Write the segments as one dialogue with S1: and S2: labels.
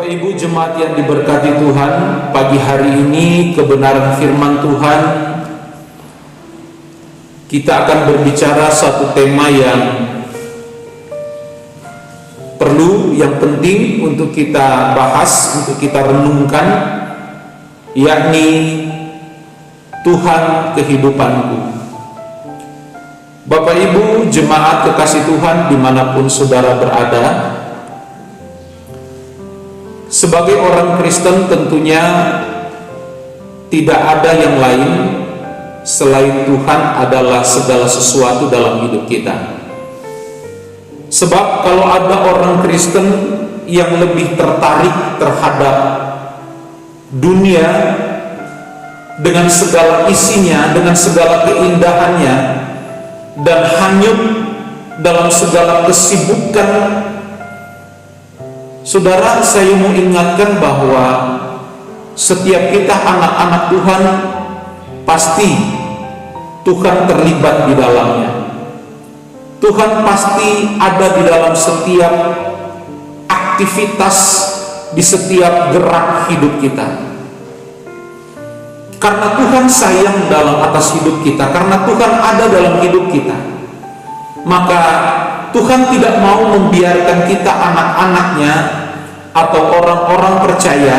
S1: Bapak Ibu jemaat yang diberkati Tuhan, pagi hari ini kebenaran firman Tuhan kita akan berbicara satu tema yang perlu, yang penting untuk kita bahas, untuk kita renungkan, yakni Tuhan kehidupanku. Bapak Ibu jemaat kekasih Tuhan dimanapun saudara berada, sebagai orang Kristen tentunya tidak ada yang lain selain Tuhan adalah segala sesuatu dalam hidup kita. Sebab kalau ada orang Kristen yang lebih tertarik terhadap dunia dengan segala isinya, dengan segala keindahannya, dan hanyut dalam segala kesibukan, saudara, saya mau ingatkan bahwa setiap kita anak-anak Tuhan pasti Tuhan terlibat di dalamnya. Tuhan pasti ada di dalam setiap aktivitas, di setiap gerak hidup kita. Karena Tuhan sayang dalam atas hidup kita, karena Tuhan ada dalam hidup kita, maka Tuhan tidak mau membiarkan kita anak-anaknya atau orang-orang percaya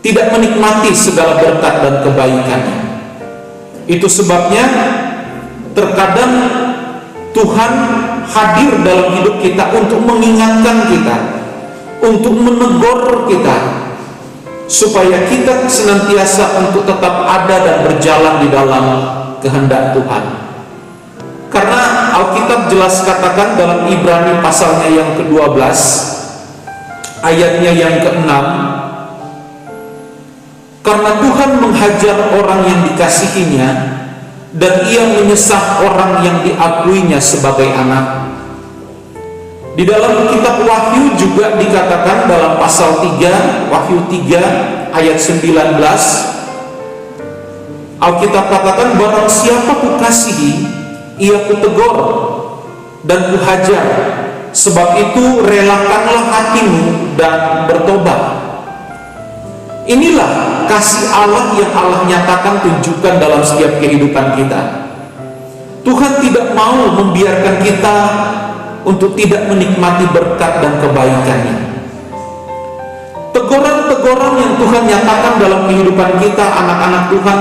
S1: tidak menikmati segala berkat dan kebaikannya. Itu sebabnya terkadang Tuhan hadir dalam hidup kita untuk mengingatkan kita, untuk menegur kita, supaya kita senantiasa untuk tetap ada dan berjalan di dalam kehendak Tuhan. Karena Alkitab jelas katakan dalam Ibrani pasalnya yang ke-12 ayatnya yang ke-6, karena Tuhan menghajar orang yang dikasihinya dan ia menyesah orang yang diakuinya sebagai anak. Di dalam kitab Wahyu juga dikatakan dalam pasal 3, Wahyu 3 ayat 19, Alkitab katakan, barang siapa kukasihi ia kutegur dan kuhajar, sebab itu relakanlah hatimu dan bertobat. Inilah kasih Allah yang Allah nyatakan, tunjukkan dalam setiap kehidupan kita. Tuhan tidak mau membiarkan kita untuk tidak menikmati berkat dan kebaikannya. Teguran-teguran yang Tuhan nyatakan dalam kehidupan kita anak-anak Tuhan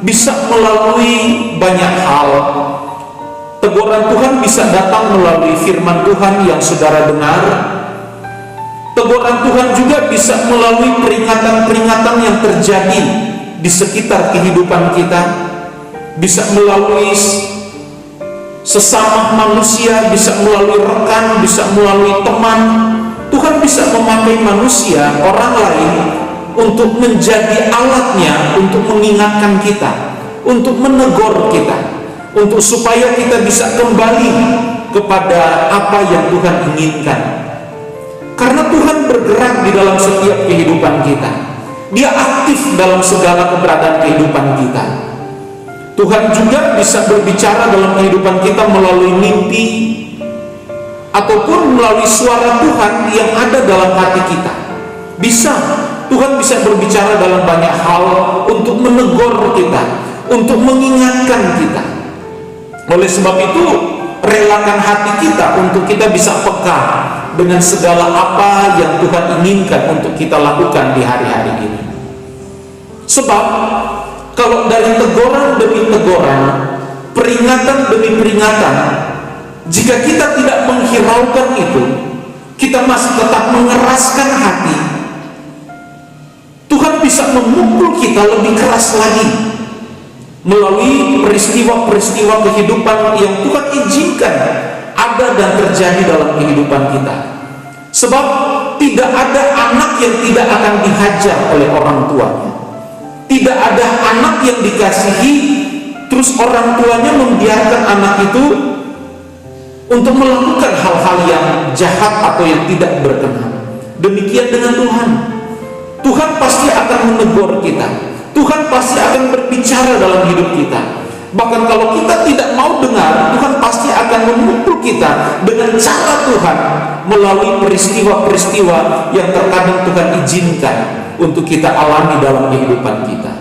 S1: bisa melalui banyak hal. Teguran Tuhan bisa datang melalui firman Tuhan yang saudara dengar. Teguran Tuhan juga bisa melalui peringatan-peringatan yang terjadi di sekitar kehidupan kita. Bisa melalui sesama manusia, bisa melalui rekan, bisa melalui teman. Tuhan bisa memakai manusia, orang lain, untuk menjadi alatnya, untuk mengingatkan kita, untuk menegur kita, untuk supaya kita bisa kembali kepada apa yang Tuhan inginkan. Karena Tuhan bergerak di dalam setiap kehidupan kita. Dia aktif dalam segala keberadaan kehidupan kita. Tuhan juga bisa berbicara dalam kehidupan kita melalui mimpi ataupun melalui suara Tuhan yang ada dalam hati kita. Tuhan bisa berbicara dalam banyak hal untuk menegur kita, untuk mengingatkan kita. Oleh sebab itu, relakan hati kita untuk kita bisa peka dengan segala apa yang Tuhan inginkan untuk kita lakukan di hari-hari ini. Sebab kalau dari teguran demi teguran, peringatan demi peringatan, jika kita tidak menghiraukan itu, kita masih tetap mengeraskan hati, Tuhan bisa memukul kita lebih keras lagi melalui peristiwa-peristiwa kehidupan yang Tuhan izinkan ada dan terjadi dalam kehidupan kita. Sebab tidak ada anak yang tidak akan dihajar oleh orang tuanya. Tidak ada anak yang dikasihi terus orang tuanya membiarkan anak itu untuk melakukan hal-hal yang jahat atau yang tidak berkenan. Demikian dengan Tuhan. Tuhan pasti akan menegur kita. Tuhan pasti akan berbicara dalam hidup kita. Bahkan kalau kita tidak mau dengar, Tuhan pasti akan memukul kita dengan cara Tuhan melalui peristiwa-peristiwa yang terkadang Tuhan izinkan untuk kita alami dalam kehidupan kita.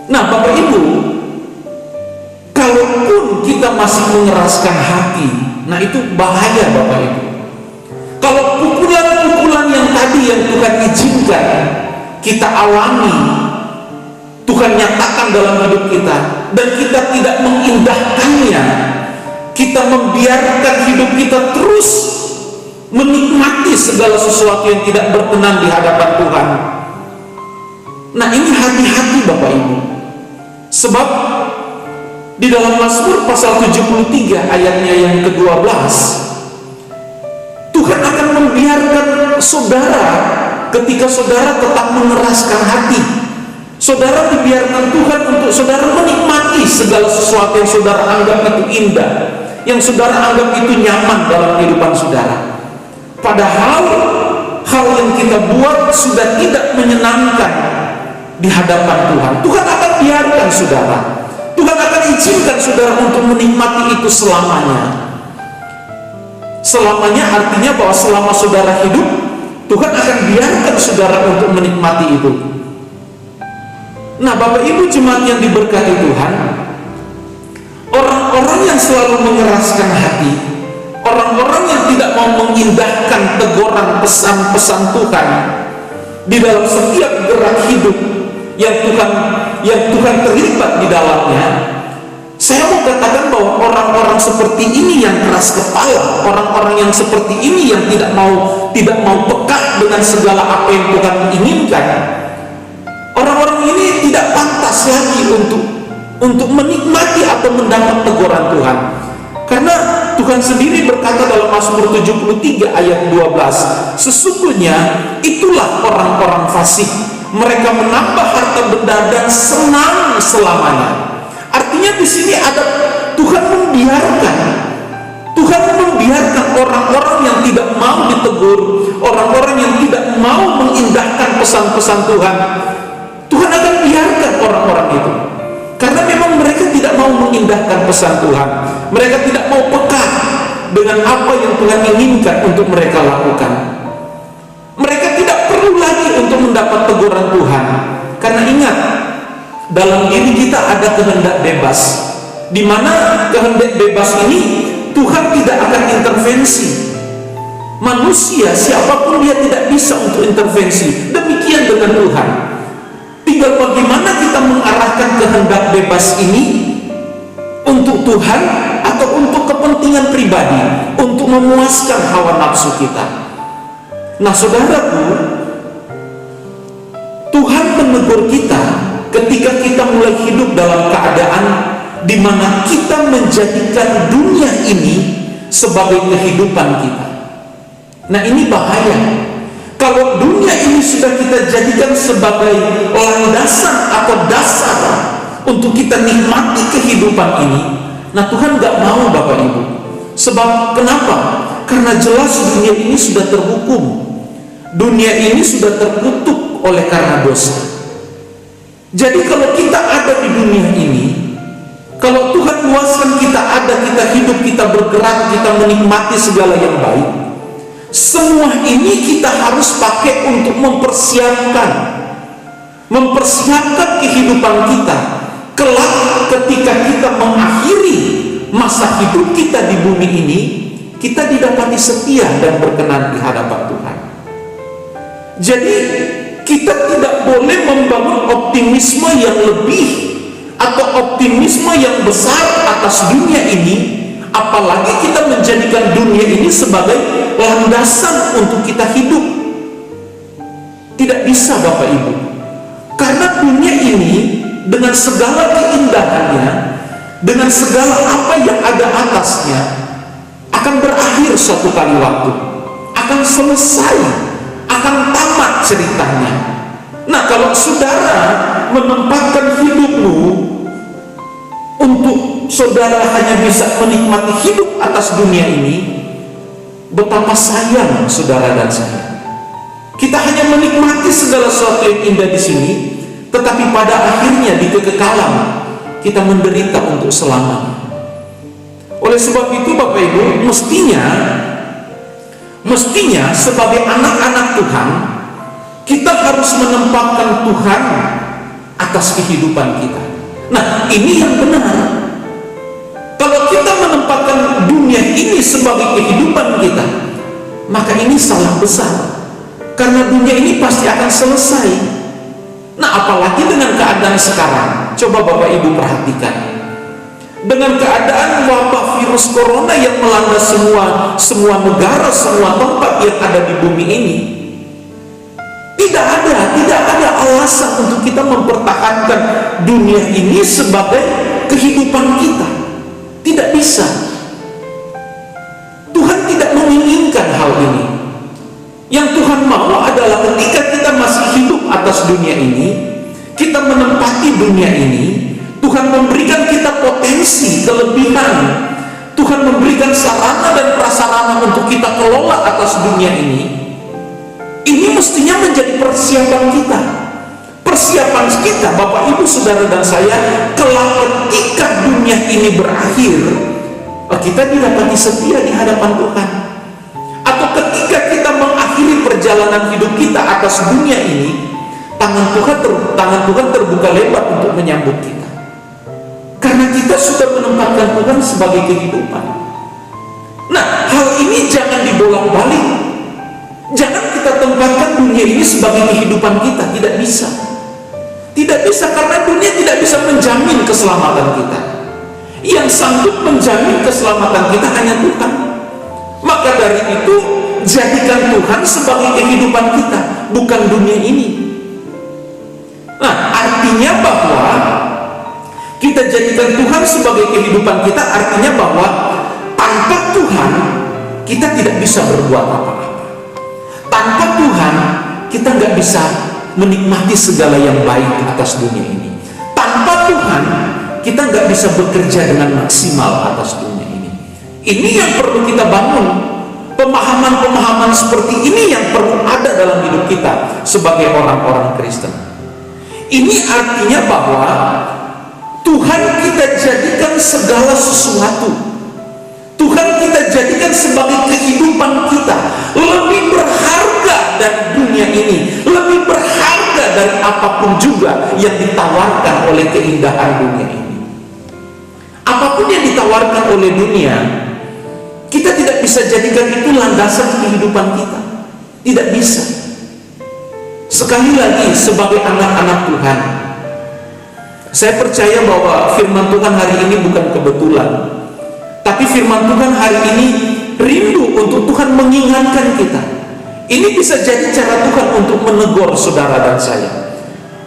S1: Nah, Bapak Ibu, kalaupun kita masih mengeraskan hati, nah itu bahaya, Bapak Ibu. Kalau pukulan-pukulan yang tadi yang Tuhan izinkan kita alami, Tuhan nyatakan dalam hidup kita, dan kita tidak mengindahkannya, kita membiarkan hidup kita terus menikmati segala sesuatu yang tidak berkenan di hadapan Tuhan. Nah, ini hati-hati Bapak Ibu. Sebab di dalam Mazmur pasal 73 ayatnya yang ke-12, Tuhan akan membiarkan saudara ketika saudara tetap mengeraskan hati. Saudara dibiarkan Tuhan untuk saudara menikmati segala sesuatu yang saudara anggap itu indah, yang saudara anggap itu nyaman dalam kehidupan saudara. Padahal hal yang kita buat sudah tidak menyenangkan di hadapan Tuhan. Tuhan akan biarkan saudara, Tuhan akan izinkan saudara untuk menikmati itu selamanya. Selamanya artinya bahwa selama saudara hidup, Tuhan akan biarkan saudara untuk menikmati itu. Nah, Bapak Ibu jemaat yang diberkati Tuhan, orang-orang yang selalu mengeraskan hati, orang-orang yang tidak mau mengindahkan teguran pesan-pesan Tuhan di dalam setiap gerak hidup yang Tuhan terlibat di dalamnya, saya mau katakan bahwa orang-orang seperti ini yang keras kepala, orang-orang yang seperti ini yang tidak mau peka dengan segala apa yang Tuhan inginkan, orang-orang ini tidak pantas lagi untuk menikmati atau mendapat teguran Tuhan. Karena Tuhan sendiri berkata dalam Mazmur 73 ayat 12, sesungguhnya itulah orang-orang fasik, mereka menambah harta benda dan senang selamanya. Artinya di sini ada Tuhan membiarkan orang-orang yang tidak mau ditegur, orang-orang yang tidak mau mengindahkan pesan-pesan Tuhan. Tuhan akan biarkan orang-orang itu, karena memang mereka tidak mau mengindahkan pesan Tuhan. Mereka tidak mau peka dengan apa yang Tuhan inginkan untuk mereka lakukan. Mereka tidak perlu lagi untuk mendapat teguran Tuhan, karena ingat, dalam diri kita ada kehendak bebas, di mana kehendak bebas ini Tuhan tidak akan intervensi. Manusia siapapun dia tidak bisa untuk intervensi. Demikian dengan Tuhan. Tinggal bagaimana kita mengarahkan kehendak bebas ini untuk Tuhan atau untuk kepentingan pribadi, untuk memuaskan hawa nafsu kita. Nah, saudaraku, Tuhan menegur kita ketika kita mulai hidup dalam keadaan di mana kita menjadikan dunia ini sebagai kehidupan kita. Nah, ini bahaya. Kalau dunia ini sudah kita jadikan sebagai landasan atau dasar untuk kita nikmati kehidupan ini, nah Tuhan gak mau Bapak Ibu. Sebab kenapa? Karena jelas dunia ini sudah terhukum, dunia ini sudah terkutuk oleh karena dosa. Jadi kalau kita ada di dunia ini, kalau Tuhan luaskan kita ada, kita hidup, kita bergerak, kita menikmati segala yang baik, semua ini kita harus pakai untuk mempersiapkan kehidupan kita kelak ketika kita mengakhiri masa hidup kita di bumi ini, kita didapati setia dan berkenan di hadapan Tuhan. Jadi kita tidak boleh membangun optimisme yang lebih atau optimisme yang besar atas dunia ini, apalagi kita menjadikan dunia ini sebagai landasan untuk kita hidup. Tidak bisa Bapak Ibu, karena dunia ini dengan segala keindahannya, dengan segala apa yang ada atasnya, akan berakhir suatu kali waktu, akan selesai, akan tamat ceritanya. Nah, kalau saudara menempatkan hidupmu untuk saudara hanya bisa menikmati hidup atas dunia ini, betapa sayang saudara dan saya. Kita hanya menikmati segala sesuatu yang indah di sini, tetapi pada akhirnya di kekekalan kita menderita untuk selamanya. Oleh sebab itu Bapak Ibu, mestinya sebagai anak-anak Tuhan, kita harus menempatkan Tuhan atas kehidupan kita. Nah, ini yang benar. Kalau kita menempatkan dunia ini sebagai kehidupan kita, maka ini salah besar. Karena dunia ini pasti akan selesai. Nah, apalagi dengan keadaan sekarang. Coba Bapak Ibu perhatikan. Dengan keadaan wabah virus corona yang melanda semua negara, semua tempat yang ada di bumi ini, tidak ada alasan untuk kita mempertahankan dunia ini sebagai kehidupan kita. Tidak bisa. Tuhan tidak menginginkan hal ini. Yang Tuhan mau adalah ketika kita masih hidup atas dunia ini, kita menempati dunia ini, Tuhan memberikan kita potensi, kelebihan. Tuhan memberikan sarana dan prasarana untuk kita kelola atas dunia ini. Ini mestinya menjadi persiapan kita. Persiapan kita, Bapak Ibu Saudara dan saya, kelak ketika dunia ini berakhir, kita didapati setia di hadapan Tuhan. Atau ketika kita mengakhiri perjalanan hidup kita atas dunia ini, tangan Tuhan terbuka lebar untuk menyambut kita. Karena kita sudah menempatkan Tuhan sebagai kehidupan. Nah, hal ini jangan dibolak-balik. Jangan kita tempatkan dunia ini sebagai kehidupan kita. Tidak bisa. Tidak bisa, karena dunia tidak bisa menjamin keselamatan kita. Yang sanggup menjamin keselamatan kita hanya Tuhan. Maka dari itu, jadikan Tuhan sebagai kehidupan kita, bukan dunia ini. Nah, artinya bahwa kita jadikan Tuhan sebagai kehidupan kita, artinya bahwa tanpa Tuhan kita tidak bisa berbuat apa-apa. Tanpa Tuhan kita nggak bisa menikmati segala yang baik atas dunia ini. Tanpa Tuhan kita nggak bisa bekerja dengan maksimal atas dunia ini. Ini yang perlu kita bangun. Pemahaman-pemahaman seperti ini yang perlu ada dalam hidup kita sebagai orang-orang Kristen. Ini artinya bahwa Tuhan kita jadikan segala sesuatu. Tuhan kita jadikan sebagai kehidupan kita, lebih berharga dari dunia ini, lebih berharga dari apapun juga yang ditawarkan oleh keindahan dunia ini. Apapun yang ditawarkan oleh dunia, kita tidak bisa jadikan itu landasan kehidupan kita. Tidak bisa. Sekali lagi, sebagai anak-anak Tuhan, saya percaya bahwa firman Tuhan hari ini bukan kebetulan, tapi firman Tuhan hari ini rindu untuk Tuhan mengingatkan kita. Ini bisa jadi cara Tuhan untuk menegur saudara dan saya.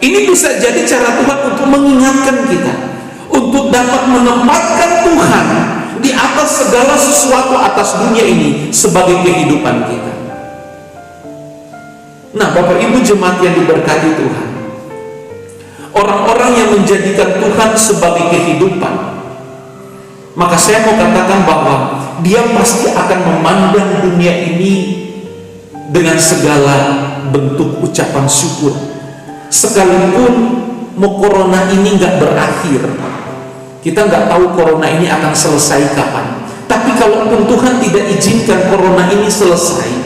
S1: Ini bisa jadi cara Tuhan untuk mengingatkan kita, untuk dapat menempatkan Tuhan di atas segala sesuatu atas dunia ini sebagai kehidupan kita. Nah, Bapak Ibu jemaat yang diberkati Tuhan, orang-orang yang menjadikan Tuhan sebagai kehidupan, maka saya mau katakan bahwa dia pasti akan memandang dunia ini dengan segala bentuk ucapan syukur. Sekalipun mau corona ini nggak berakhir, kita nggak tahu corona ini akan selesai kapan. Tapi kalaupun Tuhan tidak izinkan corona ini selesai,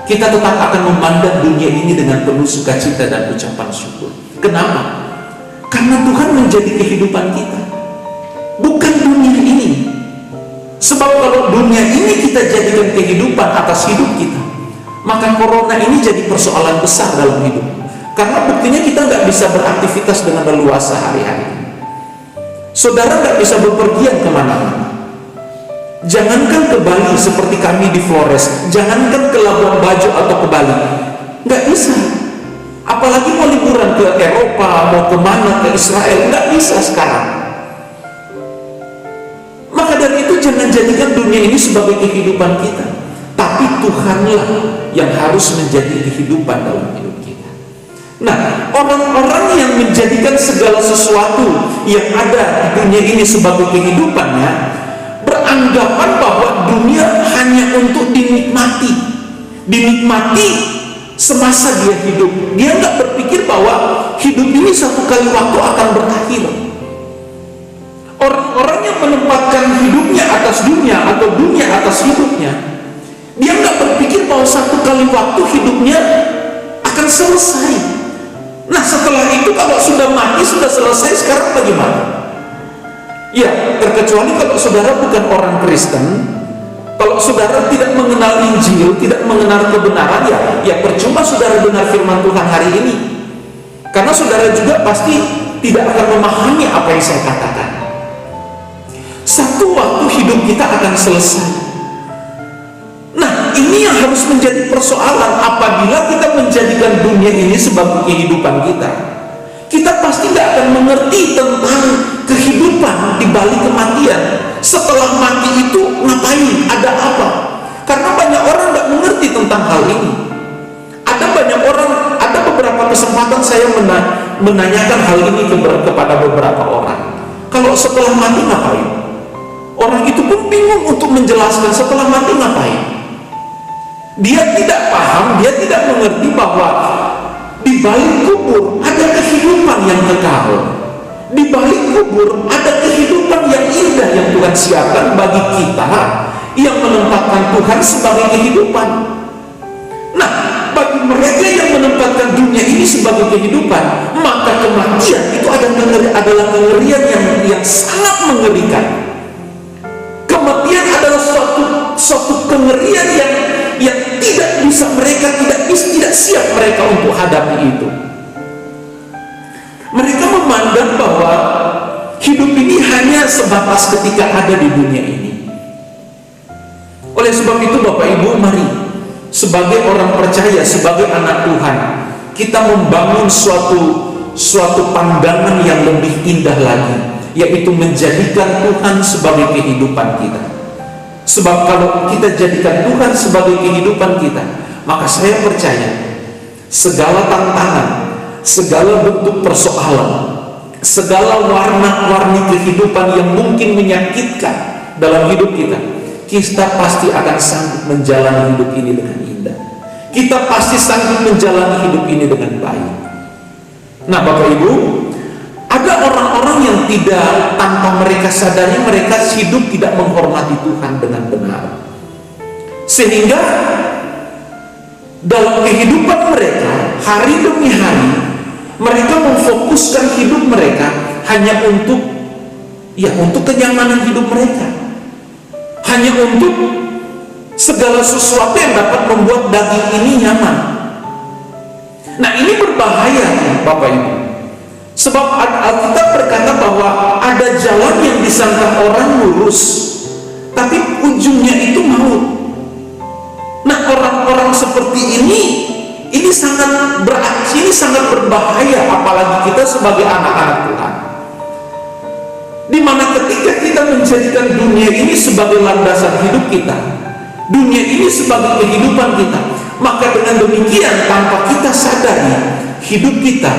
S1: kita tetap akan memandang dunia ini dengan penuh sukacita dan ucapan syukur. Kenapa? Karena Tuhan menjadi kehidupan kita, bukan dunia ini. Sebab kalau dunia ini kita jadikan kehidupan atas hidup kita, maka corona ini jadi persoalan besar dalam hidup. Karena buktinya kita nggak bisa beraktivitas dengan leluasa hari-hari. Saudara nggak bisa bepergian kemana-mana. Jangankan ke Bali seperti kami di Flores, jangankan ke Labuan Bajo atau ke Bali, nggak bisa. Apalagi mau liburan ke Eropa, mau kemana, ke Israel, nggak bisa sekarang. Maka dari itu jangan jadikan dunia ini sebagai kehidupan kita, tapi Tuhanlah yang harus menjadi kehidupan dalam hidup kita. Nah, orang-orang yang menjadikan segala sesuatu yang ada di dunia ini sebagai kehidupannya, beranggapan bahwa dunia hanya untuk dinikmati semasa dia hidup. Dia nggak berpikir bahwa hidup ini satu kali waktu akan berakhir. Orang-orang yang menempatkan hidupnya atas dunia atau dunia atas hidupnya, dia nggak berpikir bahwa satu kali waktu hidupnya akan selesai. Nah setelah itu kalau sudah mati, sudah selesai, sekarang bagaimana? Ya, terkecuali kalau saudara bukan orang Kristen, kalau saudara tidak mengenal Injil, tidak mengenal kebenaran, ya percuma saudara dengar firman Tuhan hari ini. Karena saudara juga pasti tidak akan memahami apa yang saya katakan. Satu waktu hidup kita akan selesai. Nah, ini yang harus menjadi persoalan. Apabila kita menjadikan dunia ini sebagai kehidupan kita, kita pasti tidak akan mengerti tentang kehidupan di balik kematian. Setelah mati itu ngapain? Ada apa? Karena banyak orang tidak mengerti tentang hal ini. Ada banyak orang, ada beberapa kesempatan saya menanyakan hal ini kepada beberapa orang. Kalau setelah mati ngapain? Orang itu pun bingung untuk menjelaskan setelah mati ngapain. Dia tidak paham, dia tidak mengerti bahwa di balik kubur ada kehidupan yang kekal. Di balik kubur ada kehidupan yang indah yang Tuhan siapkan bagi kita yang menempatkan Tuhan sebagai kehidupan. Nah, bagi mereka yang menempatkan dunia ini sebagai kehidupan, maka kematian itu adalah kengerian yang sangat mengerikan. Kematian adalah suatu kengerian yang tidak siap mereka untuk hadapi itu. Mereka memandang bahwa hidup ini hanya sebatas ketika ada di dunia ini. Oleh sebab itu Bapak Ibu, mari sebagai orang percaya, sebagai anak Tuhan, kita membangun suatu pandangan yang lebih indah lagi, yaitu menjadikan Tuhan sebagai kehidupan kita. Sebab kalau kita jadikan Tuhan sebagai kehidupan kita, maka saya percaya segala tantangan, segala bentuk persoalan, segala warna-warni kehidupan yang mungkin menyakitkan dalam hidup kita, kita pasti akan sanggup menjalani hidup ini dengan indah. Kita pasti sanggup menjalani hidup ini dengan baik. Nah Bapak Ibu, ada orang-orang yang tidak, tanpa mereka sadari, mereka hidup tidak menghormati Tuhan dengan benar. Sehingga dalam kehidupan mereka, hari demi hari, mereka memfokuskan hidup mereka hanya untuk kenyamanan hidup mereka. Hanya untuk segala sesuatu yang dapat membuat daging ini nyaman. Nah ini berbahaya Bapak Ibu. Sebab Alkitab berkata bahwa ada jalan yang disangka orang lurus, tapi ujungnya itu maut. Nah orang-orang seperti ini sangat berbahaya, apalagi kita sebagai anak-anak Tuhan. Dimana ketika kita menjadikan dunia ini sebagai landasan hidup kita, dunia ini sebagai kehidupan kita, maka dengan demikian tanpa kita sadari, hidup kita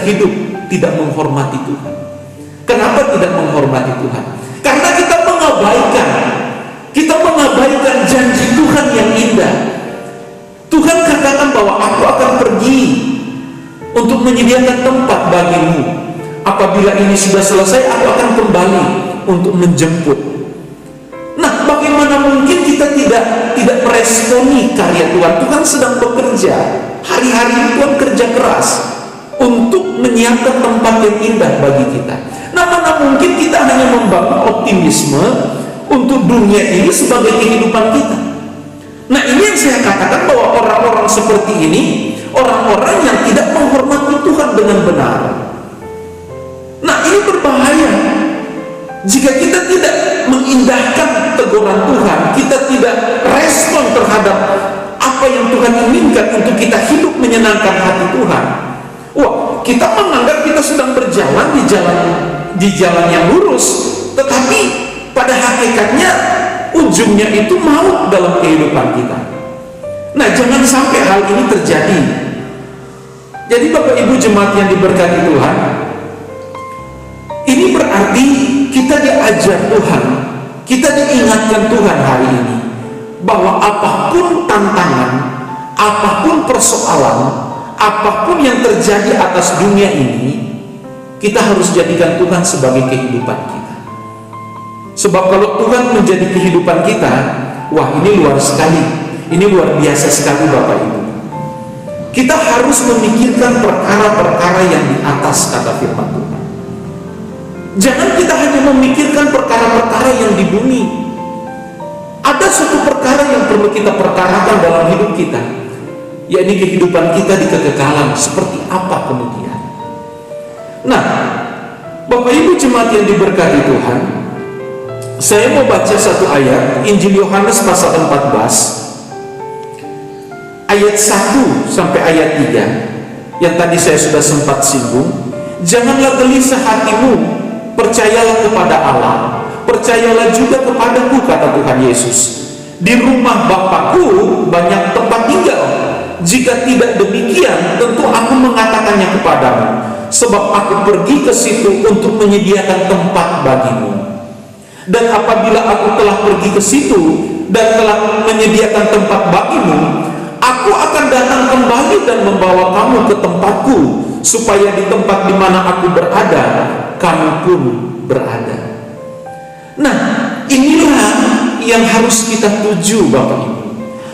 S1: hidup tidak menghormati Tuhan. Kenapa tidak menghormati Tuhan? Karena kita mengabaikan janji Tuhan yang indah. Tuhan katakan bahwa aku akan pergi untuk menyediakan tempat bagimu. Apabila ini sudah selesai, aku akan kembali untuk menjemput. Nah, bagaimana mungkin kita tidak meresponi karya Tuhan? Tuhan sedang bekerja. Hari-hari ini Tuhan kerja keras untuk menyiapkan tempat yang indah bagi kita. Nah, mana mungkin kita hanya membangun optimisme untuk dunia ini sebagai kehidupan kita. Nah, ini yang saya katakan bahwa orang-orang seperti ini, orang-orang yang tidak menghormati Tuhan dengan benar. Nah, ini berbahaya. Jika kita tidak mengindahkan teguran Tuhan, kita tidak respon terhadap apa yang Tuhan inginkan untuk kita hidup menyenangkan hati Tuhan. Wah, kita menganggap kita sedang berjalan di jalan yang lurus, tetapi pada hakikatnya ujungnya itu maut dalam kehidupan kita. Nah, jangan sampai hal ini terjadi. Jadi Bapak Ibu jemaat yang diberkati Tuhan, ini berarti kita diajar Tuhan, kita diingatkan Tuhan hari ini bahwa apapun tantangan, apapun persoalan, apapun yang terjadi atas dunia ini, kita harus jadikan Tuhan sebagai kehidupan kita. Sebab kalau Tuhan menjadi kehidupan kita, wah ini luar sekali, ini luar biasa sekali Bapak Ibu. Kita harus memikirkan perkara-perkara yang di atas, kata firman Tuhan. Jangan kita hanya memikirkan perkara-perkara yang di bumi. Ada suatu perkara yang perlu kita perkarakan dalam hidup kita, yakni kehidupan kita di kekekalan seperti apa kemudian. Nah, Bapak Ibu jemaat yang diberkati Tuhan, saya mau baca satu ayat, Injil Yohanes pasal 14 ayat 1 sampai ayat 3 yang tadi saya sudah sempat singgung. Janganlah gelisah hatimu, percayalah kepada Allah, percayalah juga kepadaku, kata Tuhan Yesus. Di rumah Bapakku banyak tempat tinggal. Jika tidak demikian, tentu aku mengatakannya kepadamu, sebab aku pergi ke situ untuk menyediakan tempat bagimu. Dan apabila aku telah pergi ke situ dan telah menyediakan tempat bagimu, aku akan datang kembali dan membawa kamu ke tempatku, supaya di tempat di mana aku berada, kamu pun berada. Nah, inilah yang harus kita tuju Bapak Ibu.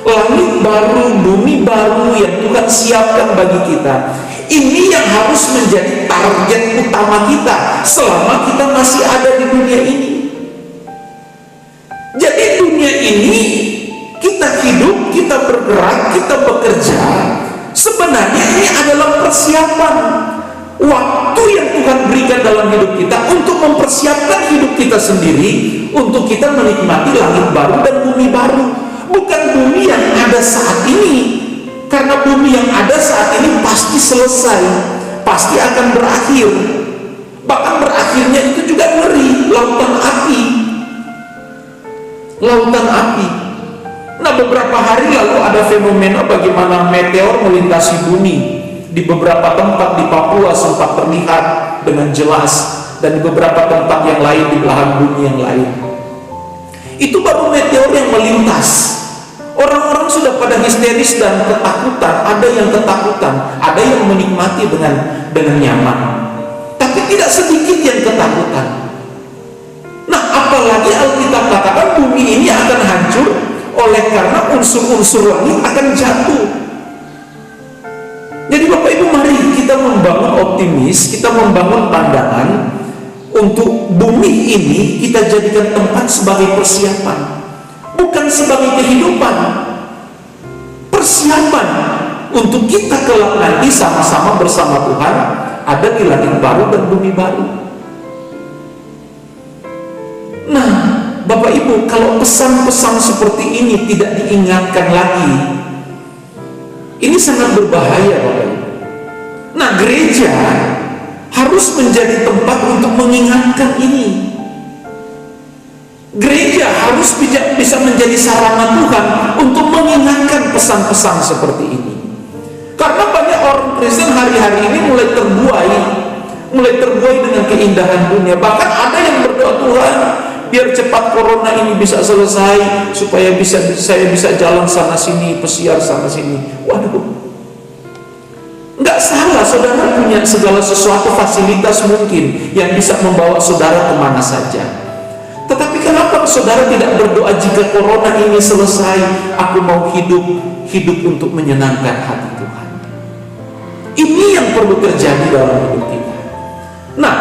S1: Langit baru, bumi baru yang Tuhan siapkan bagi kita. Ini yang harus menjadi target utama kita selama kita masih ada di dunia ini. Jadi dunia ini kita hidup, kita bergerak, kita bekerja. Sebenarnya ini adalah persiapan waktu yang Tuhan berikan dalam hidup kita untuk mempersiapkan hidup kita sendiri untuk kita menikmati langit baru dan bumi baru. Bukan bumi yang ada saat ini, karena bumi yang ada saat ini pasti selesai, pasti akan berakhir. Bahkan berakhirnya itu juga ngeri, lautan api. Lautan api. Nah, beberapa hari lalu ada fenomena bagaimana meteor melintasi bumi. Di beberapa tempat di Papua sempat terlihat dengan jelas, dan di beberapa tempat yang lain di belahan bumi yang lain. Itu baru meteor yang melintas. Orang-orang sudah pada histeris dan ketakutan. Ada yang ketakutan, ada yang menikmati dengan nyaman. Tapi tidak sedikit yang ketakutan. Nah, apalagi Alkitab katakan bumi ini akan hancur oleh karena unsur-unsur langit akan jatuh. Jadi Bapak Ibu, mari kita membangun optimis, kita membangun pandangan untuk bumi ini kita jadikan tempat sebagai persiapan, bukan sebagai kehidupan. Persiapan untuk kita kelak nanti sama-sama bersama Tuhan ada di langit baru dan bumi baru. Nah, Bapak Ibu, kalau pesan-pesan seperti ini tidak diingatkan lagi, ini sangat berbahaya Bapak Ibu. Nah, gereja harus menjadi tempat untuk mengingatkan ini. Gereja harus bisa menjadi sarana Tuhan untuk mengingatkan pesan-pesan seperti ini. Karena banyak orang Kristen hari-hari ini mulai terbuai dengan keindahan dunia. Bahkan ada yang berdoa, Tuhan, biar cepat corona ini bisa selesai, supaya saya bisa jalan sana sini, pesiar sana sini. Waduh, nggak salah, saudara punya segala sesuatu fasilitas mungkin yang bisa membawa saudara kemana saja. Tetapi kenapa saudara tidak berdoa, jika corona ini selesai, aku mau hidup untuk menyenangkan hati Tuhan. Ini yang perlu terjadi dalam hidup kita. Nah,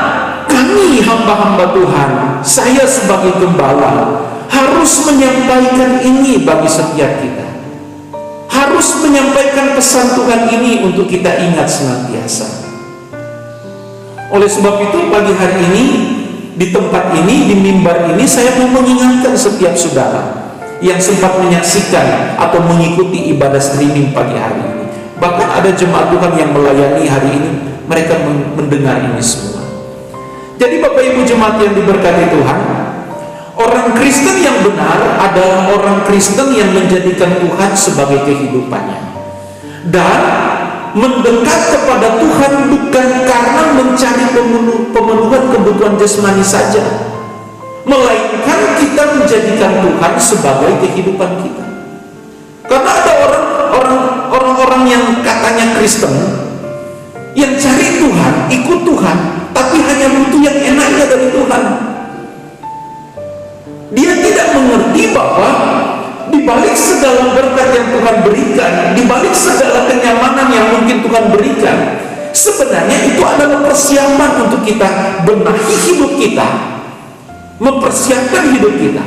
S1: kami hamba-hamba Tuhan, saya sebagai gembala harus menyampaikan ini bagi setiap kita. Harus menyampaikan pesan Tuhan ini untuk kita ingat senantiasa. Oleh sebab itu pagi hari ini, di tempat ini, di mimbar ini, saya mau mengingatkan setiap saudara yang sempat menyaksikan atau mengikuti ibadah streaming pagi hari ini. Bahkan ada jemaat Tuhan yang melayani hari ini, mereka mendengar ini semua. Jadi Bapak Ibu jemaat yang diberkati Tuhan, orang Kristen yang benar adalah orang Kristen yang menjadikan Tuhan sebagai kehidupannya dan mendekat kepada Tuhan bukan karena mencari pemenuhan kebutuhan jasmani saja, melainkan kita menjadikan Tuhan sebagai kehidupan kita. Karena ada orang-orang yang katanya Kristen yang cari Tuhan, ikut Tuhan, tapi hanya butuh yang enaknya dari Tuhan. Dia tidak mengerti bahwa di balik segala berkat yang Tuhan berikan, di balik segala kenyamanan yang mungkin Tuhan berikan, sebenarnya itu adalah persiapan untuk kita benahi hidup kita, mempersiapkan hidup kita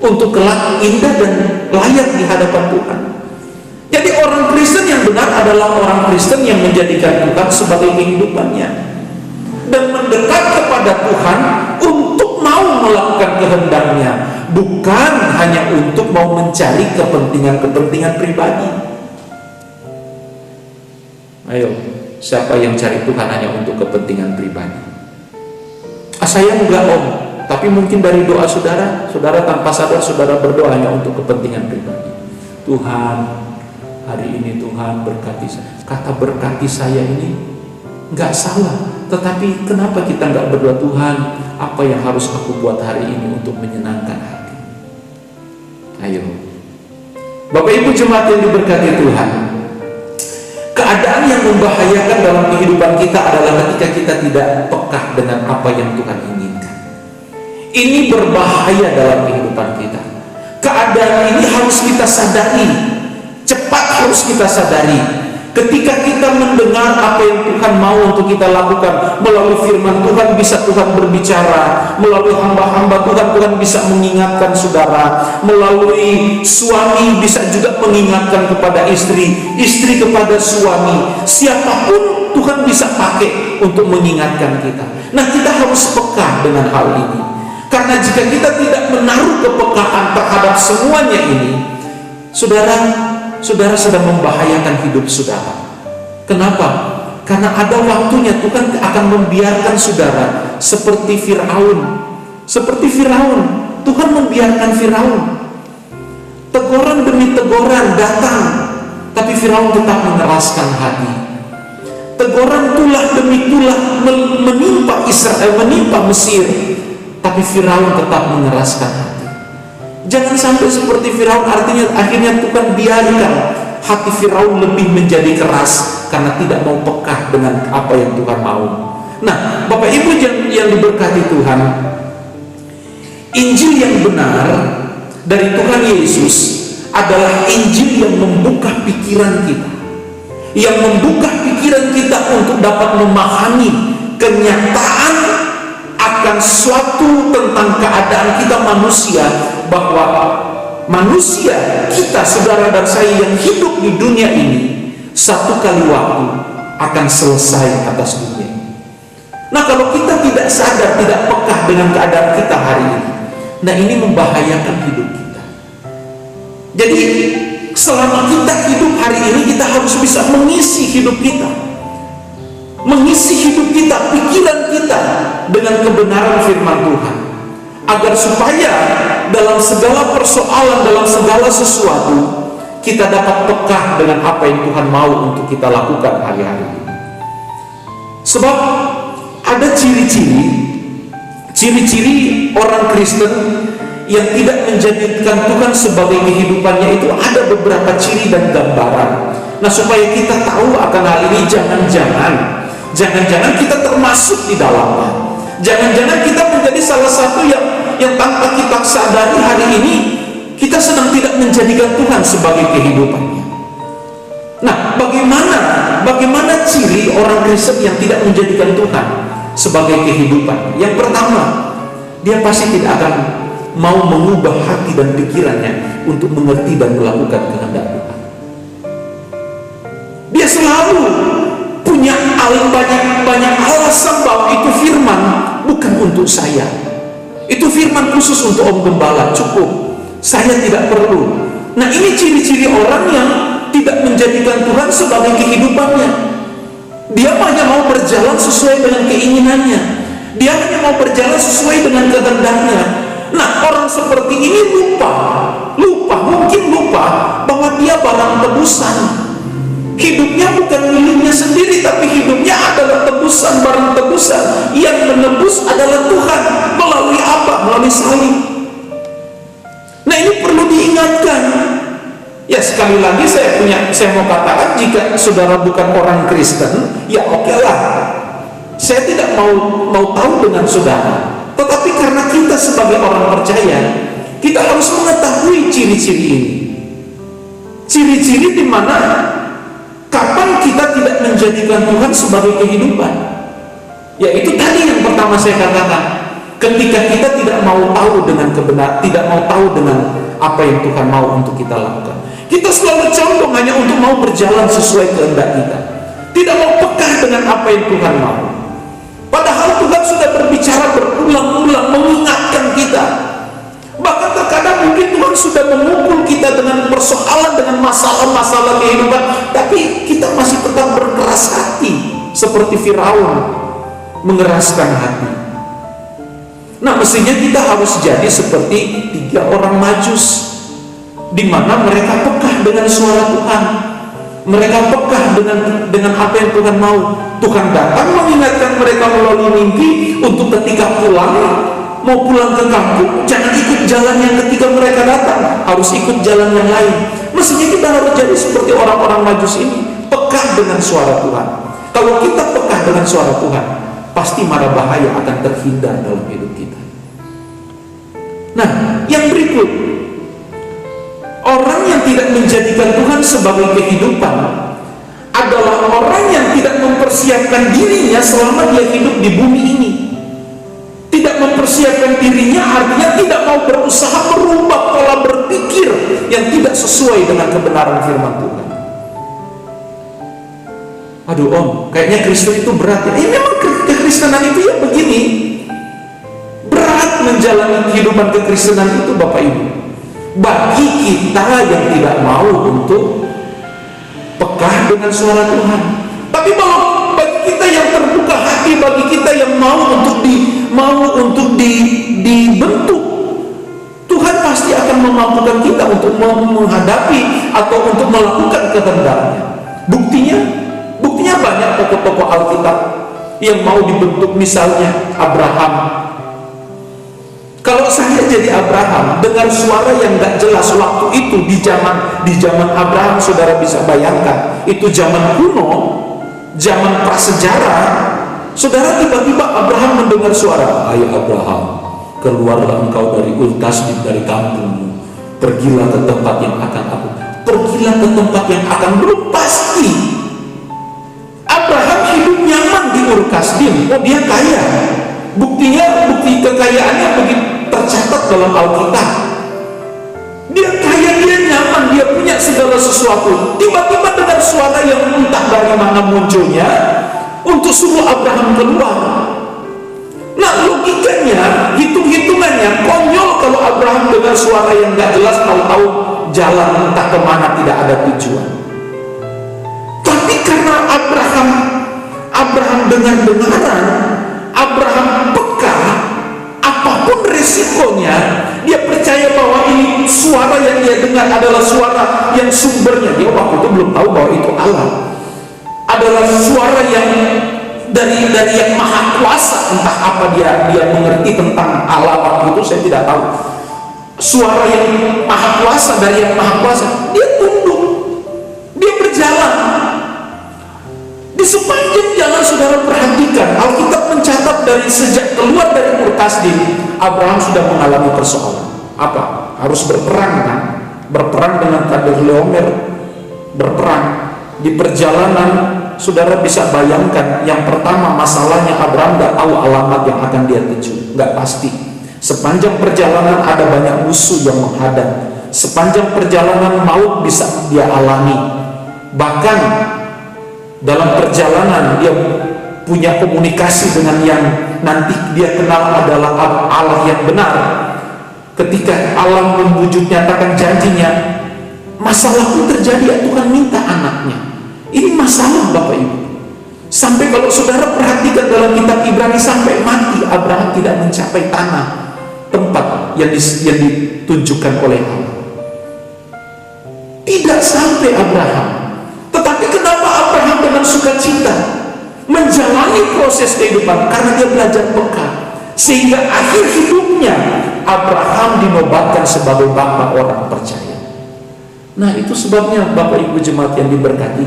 S1: untuk kelak indah dan layak di hadapan Tuhan. Jadi orang Kristen yang benar adalah orang Kristen yang menjadikan Tuhan sebagai kehidupannya dan mendekat kepada Tuhan untuk mau melakukan kehendaknya, bukan hanya untuk mau mencari kepentingan-kepentingan pribadi. Ayo, siapa yang cari Tuhan hanya untuk kepentingan pribadi? Saya enggak, Om. Tapi mungkin dari doa saudara tanpa sadar saudara berdoa hanya untuk kepentingan pribadi. Tuhan, hari ini Tuhan berkati saya. Kata berkati saya ini enggak salah. Tetapi kenapa kita enggak berdoa, Tuhan, apa yang harus aku buat hari ini untuk menyenangkan hati? Ayo, Bapak Ibu jemaat yang diberkati Tuhan, keadaan yang membahayakan dalam kehidupan kita adalah ketika kita tidak peka dengan apa yang Tuhan inginkan. Ini berbahaya dalam kehidupan kita. Keadaan ini harus kita sadari, cepat harus kita sadari. Ketika kita mendengar apa yang Tuhan mau untuk kita lakukan melalui firman Tuhan, bisa Tuhan berbicara melalui hamba-hamba Tuhan. Tuhan bisa mengingatkan saudara melalui suami, bisa juga mengingatkan kepada istri, istri kepada suami. Siapapun Tuhan bisa pakai untuk mengingatkan kita. Nah, kita harus peka dengan hal ini, karena jika kita tidak menaruh kepekaan terhadap semuanya ini, saudara sedang membahayakan hidup saudara. Kenapa? Karena ada waktunya Tuhan akan membiarkan saudara seperti Firaun. Seperti Firaun, Tuhan membiarkan Firaun. Teguran demi teguran datang, tapi Firaun tetap mengeraskan hati. Teguran tulah demi tulah menimpa Israel, menimpa Mesir, tapi Firaun tetap mengeraskan hati. Jangan sampai seperti Firaun, artinya akhirnya Tuhan biarkan hati Firaun lebih menjadi keras karena tidak mau peka dengan apa yang Tuhan mau. Nah, Bapak Ibu yang diberkati Tuhan, Injil yang benar dari Tuhan Yesus adalah Injil yang membuka pikiran kita, yang membuka pikiran kita untuk dapat memahami kenyataan akan suatu tentang keadaan kita manusia, bahwa manusia kita, saudara dan saya yang hidup di dunia ini, satu kali waktu akan selesai atas dunia ini. Nah, kalau kita tidak sadar, tidak peka dengan keadaan kita hari ini, nah ini membahayakan hidup kita. Jadi selama kita hidup hari ini, kita harus bisa mengisi hidup kita, mengisi hidup kita, pikiran kita dengan kebenaran firman Tuhan, agar supaya dalam segala persoalan, dalam segala sesuatu, kita dapat peka dengan apa yang Tuhan mau untuk kita lakukan hari-hari ini. Sebab ada ciri-ciri orang Kristen yang tidak menjadikan Tuhan sebagai kehidupannya. Itu ada beberapa ciri dan gambaran. Nah, supaya kita tahu akan hal ini, jangan-jangan kita termasuk di dalamnya. Jangan-jangan kita menjadi salah satu yang tanpa kita sadari hari ini kita sedang tidak menjadikan Tuhan sebagai kehidupannya. Nah, bagaimana ciri orang Kristen yang tidak menjadikan Tuhan sebagai kehidupan? Yang pertama, dia pasti tidak akan mau mengubah hati dan pikirannya untuk mengerti dan melakukan kehendak Tuhan. Dia selalu punya banyak alasan bahwa itu firman bukan untuk saya, itu firman khusus untuk Om Gembala, cukup, saya tidak perlu. Nah, ini ciri-ciri orang yang tidak menjadikan Tuhan sebagai kehidupannya. Dia hanya mau berjalan sesuai dengan keinginannya, dia hanya mau berjalan sesuai dengan kehendaknya. Nah, orang seperti ini mungkin lupa bahwa dia barang tebusan. Hidupnya bukan miliknya sendiri, tapi hidupnya adalah tebusan, barang tebusan. Yang menebus adalah Tuhan. Melalui apa? Melalui salib. Nah, ini perlu diingatkan. Ya, sekali lagi saya mau katakan, jika saudara bukan orang Kristen, ya oke lah, saya tidak mau tahu dengan saudara. Tetapi karena kita sebagai orang percaya, kita harus mengetahui ciri-ciri ini. Ciri-ciri di mana kapan kita tidak menjadikan Tuhan sebagai kehidupan. Yaitu tadi yang pertama saya katakan, ketika kita tidak mau tahu dengan kebenaran, tidak mau tahu dengan apa yang Tuhan mau untuk kita lakukan. Kita selalu condong hanya untuk mau berjalan sesuai kehendak kita, tidak mau peka dengan apa yang Tuhan mau. Padahal Tuhan sudah berbicara berulang-ulang mengingatkan kita. Bahkan terkadang mungkin Tuhan sudah memukul kita dengan persoalan, dengan masalah-masalah kehidupan, tapi kita masih tetap berkeras hati seperti Firaun mengeraskan hati. Nah, mestinya kita harus jadi seperti 3 orang Majus, di mana mereka peka dengan suara Tuhan, mereka peka dengan apa yang Tuhan mau. Tuhan datang mengingatkan mereka melalui mimpi untuk ketika mau pulang ke kampung, jangan ikut jalan yang ketika mereka datang, harus ikut jalan yang lain. Mestinya kita harus jadi seperti orang-orang Majus ini, peka dengan suara Tuhan. Kalau kita peka dengan suara Tuhan, pasti mara bahaya akan terhindar dalam hidup kita. Nah, yang berikut, orang yang tidak menjadikan Tuhan sebagai kehidupan adalah orang yang tidak mempersiapkan dirinya selama dia hidup di bumi ini. Tidak mempersiapkan dirinya artinya tidak mau berusaha merubah pola berpikir yang tidak sesuai dengan kebenaran firman Tuhan. Aduh om, kayaknya Kristen itu berat ya. Memang kekristenan itu ya begini. Berat menjalani kehidupan kekristenan itu Bapak Ibu. Bagi kita yang tidak mau untuk peka dengan suara Tuhan. Tapi bagi kita yang terbuka hati, bagi kita yang mau untuk dibentuk, Tuhan pasti akan memampukan kita untuk menghadapi atau untuk melakukan kehendaknya. Buktinya banyak tokoh-tokoh Alkitab yang mau dibentuk, misalnya Abraham. Kalau saya jadi Abraham, dengar suara yang gak jelas waktu itu di zaman Abraham, saudara bisa bayangkan, itu zaman kuno, zaman prasejarah. Saudara, tiba-tiba Abraham mendengar suara, "Hai Abraham, keluarlah engkau dari Ur-Kasdim, dari kampungmu, pergilah ke tempat yang akan aku." Pergilah ke tempat yang akan, belum pasti. Abraham hidup nyaman di Ur-Kasdim, oh dia kaya. Bukti kekayaannya begitu tercatat dalam Alkitab. Dia kaya, dia nyaman, dia punya segala sesuatu. Tiba-tiba dengar suara yang entah dari mana munculnya untuk suruh Abraham keluar. Nah, logikanya, hitung-hitungannya konyol kalau Abraham dengar suara yang gak jelas, tahu-tahu jalan entah kemana, tidak ada tujuan. Tapi karena Abraham dengar-dengaran, Abraham peka, apapun resikonya, dia percaya bahwa ini suara yang dia dengar adalah suara yang sumbernya, dia waktu itu belum tahu bahwa itu Allah, adalah suara yang dari yang maha kuasa. Entah apa dia mengerti tentang Allah waktu itu, saya tidak tahu. Suara yang maha kuasa, dari yang maha kuasa, dia tunduk, dia berjalan. Di sepanjang jalan, saudara perhatikan, Alkitab mencatat dari sejak keluar dari Ur-Kasdim, Abraham sudah mengalami persoalan. Apa? Harus berperang kan? Berperang dengan Kedorlaomer, berperang. Di perjalanan, saudara bisa bayangkan, yang pertama masalahnya Abraham gak tahu alamat yang akan dia tuju, gak pasti. Sepanjang perjalanan ada banyak musuh yang menghadang. Sepanjang perjalanan maut bisa dia alami. Bahkan dalam perjalanan dia punya komunikasi dengan yang nanti dia kenal adalah Allah yang benar. Ketika Allah memwujud nyatakan janjinya, masalah pun terjadi, ya Tuhan minta anaknya. Ini masalah Bapak Ibu. Sampai kalau saudara perhatikan dalam kitab Ibrani, sampai mati Abraham tidak mencapai tanah tempat yang ditunjukkan oleh Allah. Tidak sampai Abraham. Tetapi kenapa Abraham dengan sukacita menjalani proses kehidupan? Karena dia belajar peka, sehingga akhir hidupnya Abraham dinobatkan sebagai bapa orang percaya. Nah, itu sebabnya Bapak Ibu jemaat yang diberkati,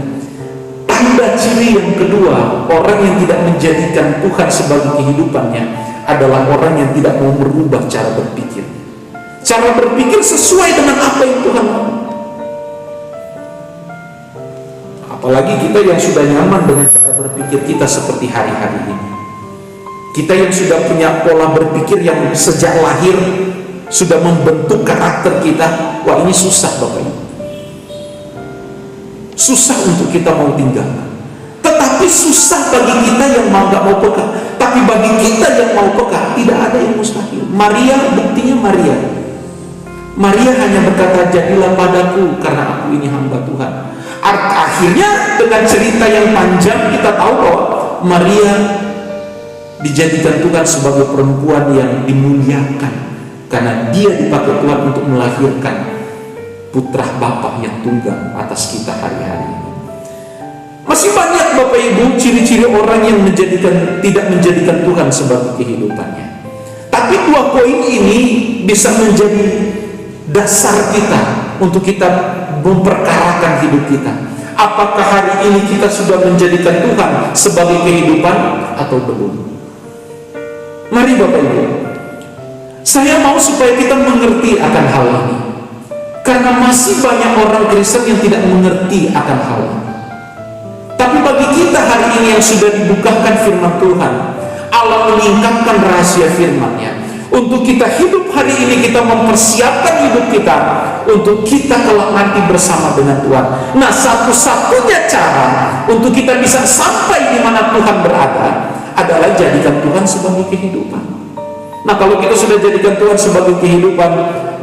S1: tanda ciri yang kedua orang yang tidak menjadikan Tuhan sebagai kehidupannya adalah orang yang tidak mau merubah cara berpikir. cara berpikir sesuai dengan apa yang Tuhan mau. Apalagi kita yang sudah nyaman dengan cara berpikir kita seperti hari-hari ini. Kita yang sudah punya pola berpikir yang sejak lahir sudah membentuk karakter kita. Wah, ini susah Bapak Ibu. Susah untuk kita mau tinggalkan. Tetapi susah bagi kita yang nggak mau peka. Tapi bagi kita yang mau peka, tidak ada yang mustahil. Maria, buktinya Maria hanya berkata, jadilah padaku karena aku ini hamba Tuhan. Akhirnya dengan cerita yang panjang kita tahu bahwa Maria dijadikan Tuhan sebagai perempuan yang dimuliakan karena dia dipakai Tuhan untuk melahirkan putra Bapa yang tunggal atas kita hari-hari ini. Masih banyak Bapak Ibu ciri-ciri orang yang tidak menjadikan Tuhan sebagai kehidupannya. Tapi 2 poin ini bisa menjadi dasar kita untuk kita memperkarakan hidup kita. Apakah hari ini kita sudah menjadikan Tuhan sebagai kehidupan atau belum? Mari Bapak Ibu, saya mau supaya kita mengerti akan hal ini, karena masih banyak orang Kristen yang tidak mengerti akan hal ini. Tapi bagi kita hari ini yang sudah dibukakan firman Tuhan, Allah meningkatkan rahasia firman-Nya. Untuk kita hidup hari ini, kita mempersiapkan hidup kita untuk kita kelak nanti bersama dengan Tuhan. Nah, satu-satunya cara untuk kita bisa sampai di mana Tuhan berada adalah jadikan Tuhan sebagai kehidupan. Nah, kalau kita sudah jadikan Tuhan sebagai kehidupan,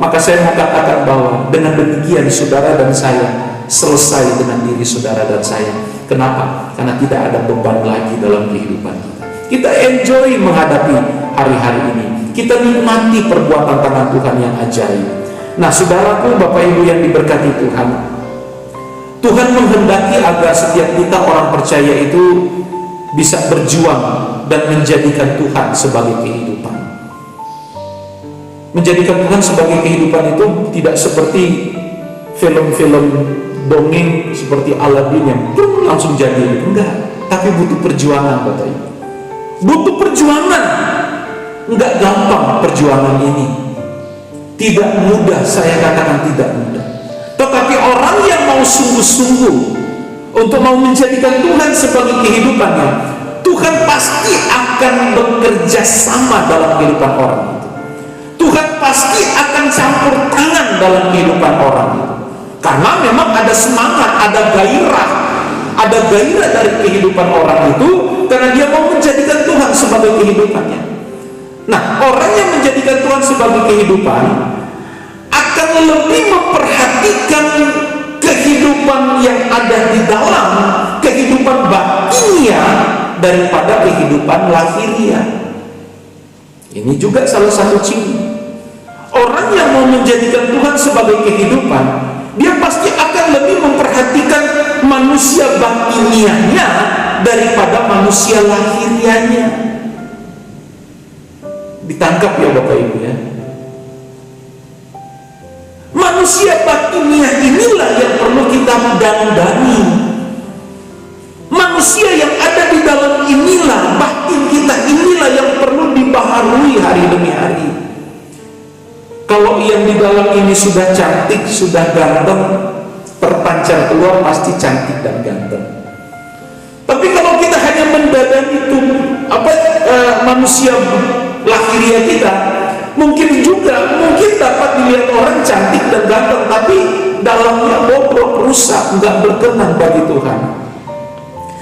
S1: maka saya mau katakan bahwa dengan demikian saudara dan saya selesai dengan diri saudara dan saya. Kenapa? Karena tidak ada beban lagi dalam kehidupan kita. Kita enjoy menghadapi hari-hari ini. Kita nikmati perbuatan tangan Tuhan yang ajaib. Nah, saudaraku, Bapak Ibu yang diberkati Tuhan, Tuhan menghendaki agar setiap kita orang percaya itu bisa berjuang dan menjadikan Tuhan sebagai kehidupan. Menjadikan Tuhan sebagai kehidupan itu tidak seperti film-film dongeng seperti Aladin yang langsung jadi. Enggak, tapi butuh perjuangan Bapak Ibu. Butuh perjuangan. Enggak gampang perjuangan ini. Tidak mudah, saya katakan tidak mudah. Tetapi orang yang mau sungguh-sungguh untuk mau menjadikan Tuhan sebagai kehidupannya, Tuhan pasti akan bekerja sama dalam kehidupan orang itu. Tuhan pasti akan campur tangan dalam kehidupan orang itu. Karena memang ada semangat, ada gairah dari kehidupan orang itu, karena dia mau menjadikan Tuhan sebagai kehidupannya. Nah, orang yang menjadikan Tuhan sebagai kehidupan akan lebih memperhatikan kehidupan yang ada di dalam kehidupan batinnya daripada kehidupan lahiriah. Ini juga salah satu ciri. Orang yang mau menjadikan Tuhan sebagai kehidupan, dia pasti akan lebih memperhatikan manusia batiniahnya daripada manusia lahiriahnya. Ditangkap ya Bapak Ibu ya. Manusia batiniah inilah yang perlu kita dandani. Manusia yang ada di dalam inilah, batin kita inilah yang perlu dibaharui hari demi hari. Kalau yang di dalam ini sudah cantik, sudah ganteng, terpancar keluar pasti cantik dan ganteng. Tapi kalau kita hanya mendadani itu manusia lahiriah kita, mungkin dapat dilihat orang cantik dan ganteng, tapi dalamnya bobrok, rusak, nggak berkenan bagi Tuhan.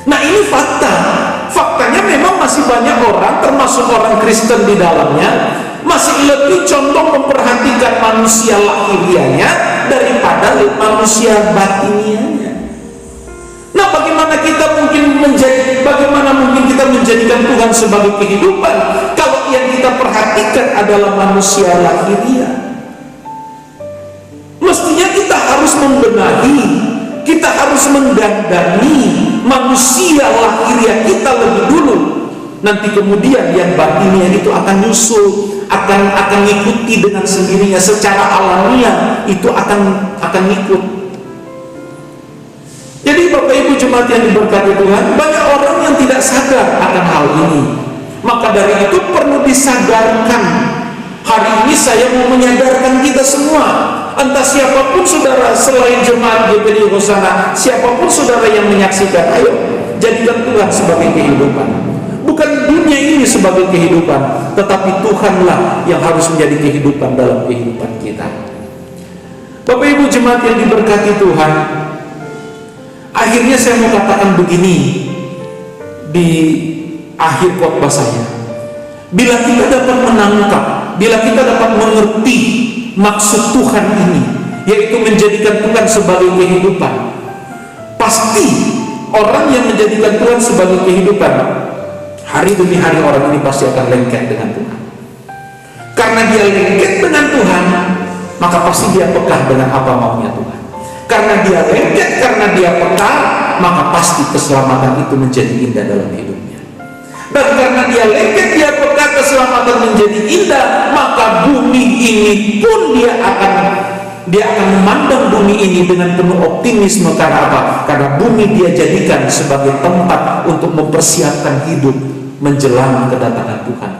S1: Nah, ini fakta. Faktanya memang masih banyak orang, termasuk orang Kristen di dalamnya, masih lebih condong memperhatikan manusia lahiriahnya daripada manusia batiniahnya. Nah, bagaimana mungkin kita menjadikan Tuhan sebagai kehidupan kalau yang kita perhatikan adalah manusia lahiriah? Mestinya kita harus membenahi, kita harus mendandani manusia lahiriah kita lebih dulu. Nanti kemudian yang batinnya itu akan nyusul, akan ngikuti dengan sendirinya, secara alamiah itu akan ngikut. Jadi Bapak Ibu jemaat yang diberkati Tuhan, banyak orang yang tidak sadar akan hal ini. Maka dari itu perlu disadarkan Hari ini saya mau menyadarkan kita semua, entah siapapun saudara selain jemaat GPD Hosana, siapapun saudara yang menyaksikan, ayo jadikan Tuhan sebagai kehidupan. Bukan dunia ini sebagai kehidupan, tetapi Tuhanlah yang harus menjadi kehidupan dalam kehidupan kita. Bapak Ibu jemaat yang diberkati Tuhan, akhirnya saya mau katakan begini di akhir khotbah saya. Bila kita dapat menangkap, bila kita dapat mengerti maksud Tuhan ini, yaitu menjadikan Tuhan sebagai kehidupan, pasti orang yang menjadikan Tuhan sebagai kehidupan, hari demi hari orang ini pasti akan lengket dengan Tuhan. Karena dia lengket dengan Tuhan, maka pasti dia peka dengan apa maunya Tuhan. Karena dia lengket, karena dia peka, maka pasti keselamatan itu menjadi indah dalam hidupnya. Dan karena dia lengket, dia peka, keselamatan menjadi indah, maka bumi ini pun dia akan memandang bumi ini dengan penuh optimisme. Karena apa? Karena bumi dia jadikan sebagai tempat untuk mempersiapkan hidup menjelang kedatangan Tuhan.